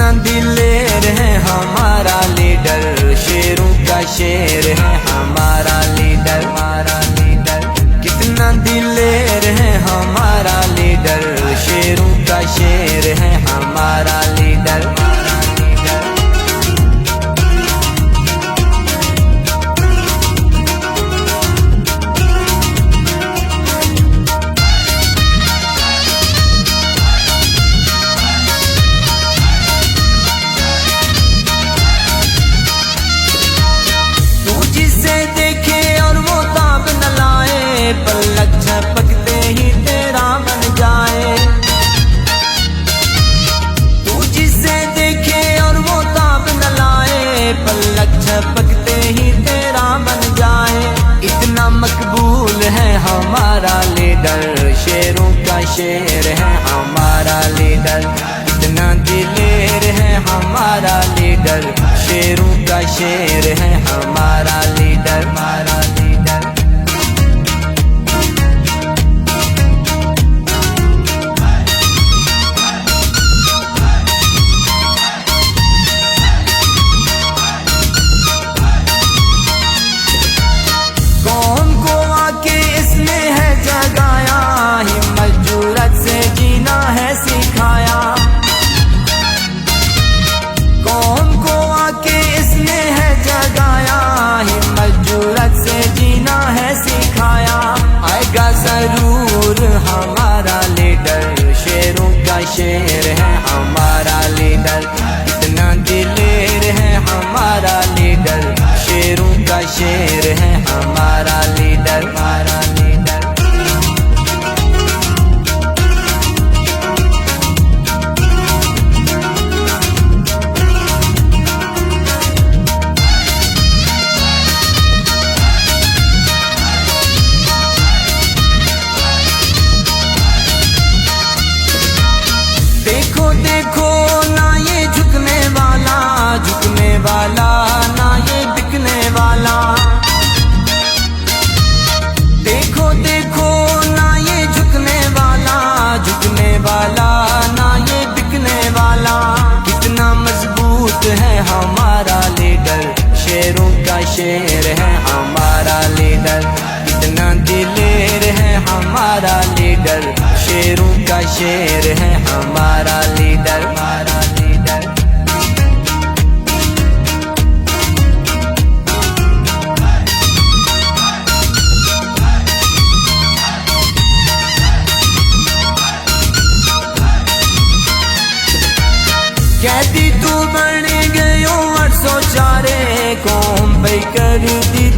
कितना दिलेर है हमारा लीडर, शेरों का शेर है हमारा लीडर, हमारा लीडर। कितना दिलेर है हमारा लीडर, शेरों का शेर है हमारा लीडर, हमारा लीडर। पलक झपकते ही तेरा बन जाए, तू जिसे देखे और वो ताब न लाए, पलक झपकते ही तेरा बन जाए। इतना मकबूल है हमारा लीडर, शेरों का शेर है हमारा लीडर। इतना दिलेर है हमारा लीडर, शेरों का शेर है हमारा लीडर, हमारा लीडर। जरूर हमारा लीडर, शेरों का शेर है हमारा लीडर। इतना दिलेर है हमारा लीडर, शेरों का शेर है हमारा लीडर, हमारा लीडर। देखो ना ये झुकने वाला, झुकने वाला ना ये बिकने वाला। देखो देखो ना ये झुकने वाला, झुकने वाला ना ये बिकने वाला। कितना मजबूत है हमारा लीडर, शेरों का शेर है हमारा लीडर। कितना दिलेर है हमारा लीडर, शेरों का शेर है हमारा लीडर, हमारा लीडर। कैदी तू बन गयो 804 कौम पे कर दी